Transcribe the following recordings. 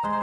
Hello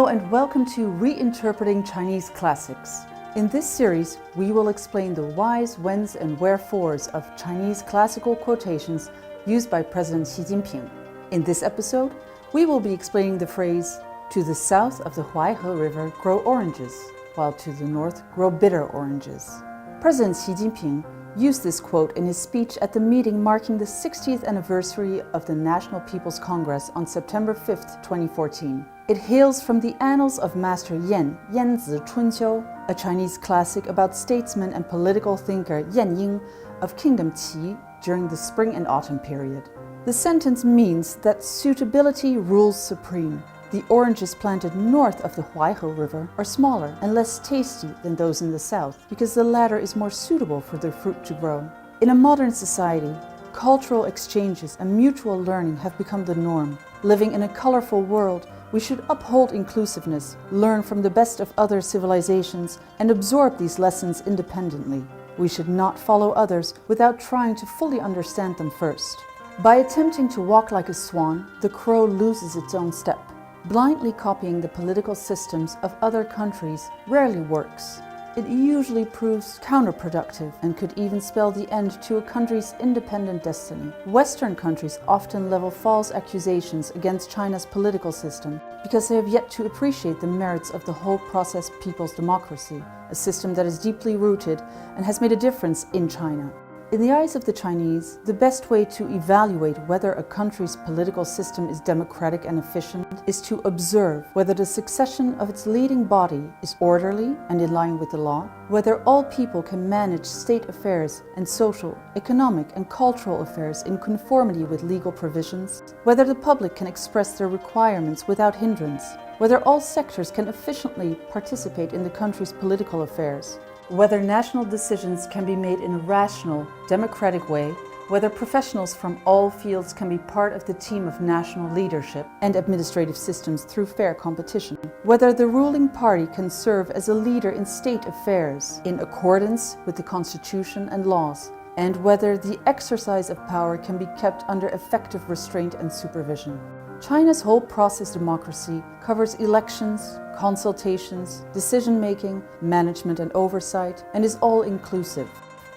and welcome to Reinterpreting Chinese Classics. In this series, we will explain the whys, whens, and wherefores of Chinese classical quotations used by President Xi Jinping. In this episode, we will be explaining the phrase, "To the south of the Huaihe River grow oranges, while to the north grow bitter oranges." President Xi Jinping used this quote in his speech at the meeting marking the 60th anniversary of the National People's Congress on September 5, 2014. It hails from the annals of Master Yan, Yanzi Chunqiu, a Chinese classic about statesman and political thinker Yan Ying of Kingdom Qi during the spring and autumn period. The sentence means that suitability rules supreme. The oranges planted north of the Huaihe River are smaller and less tasty than those in the south because the latter is more suitable for their fruit to grow. In a modern society, cultural exchanges and mutual learning have become the norm. Living in a colorful world, we should uphold inclusiveness, learn from the best of other civilizations, and absorb these lessons independently. We should not follow others without trying to fully understand them first. By attempting to walk like a swan, the crow loses its own step. Blindly copying the political systems of other countries rarely works. It usually proves counterproductive and could even spell the end to a country's independent destiny. Western countries often level false accusations against China's political system because they have yet to appreciate the merits of the whole process people's democracy, a system that is deeply rooted and has made a difference in China. In the eyes of the Chinese, the best way to evaluate whether a country's political system is democratic and efficient is to observe whether the succession of its leading body is orderly and in line with the law, whether all people can manage state affairs and social, economic, and cultural affairs in conformity with legal provisions, whether the public can express their requirements without hindrance, whether all sectors can efficiently participate in the country's political affairs, whether national decisions can be made in a rational, democratic way, whether professionals from all fields can be part of the team of national leadership and administrative systems through fair competition, whether the ruling party can serve as a leader in state affairs in accordance with the constitution and laws, and whether the exercise of power can be kept under effective restraint and supervision. China's whole process democracy covers elections, consultations, decision-making, management and oversight, and is all-inclusive.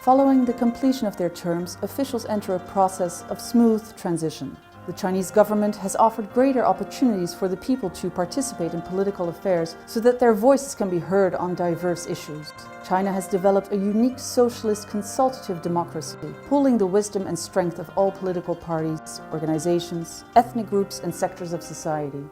Following the completion of their terms, officials enter a process of smooth transition. The Chinese government has offered greater opportunities for the people to participate in political affairs so that their voices can be heard on diverse issues. China has developed a unique socialist consultative democracy, pooling the wisdom and strength of all political parties, organizations, ethnic groups, and sectors of society.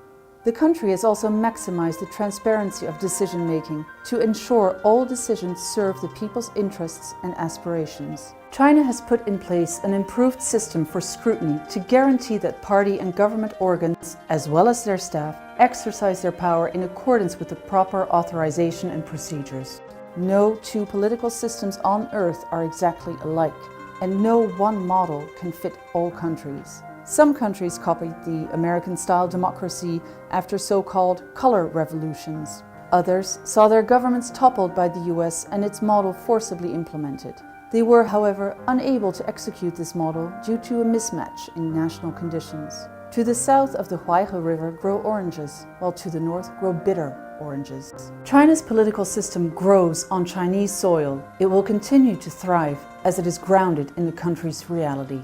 The country has also maximized the transparency of decision-making to ensure all decisions serve the people's interests and aspirations. China has put in place an improved system for scrutiny to guarantee that party and government organs, as well as their staff, exercise their power in accordance with the proper authorization and procedures. No two political systems on earth are exactly alike, and no one model can fit all countries. Some countries copied the American-style democracy after so-called color revolutions. Others saw their governments toppled by the US and its model forcibly implemented. They were, however, unable to execute this model due to a mismatch in national conditions. To the south of the Huaihe River grow oranges, while to the north grow bitter oranges. China's political system grows on Chinese soil. It will continue to thrive as it is grounded in the country's reality.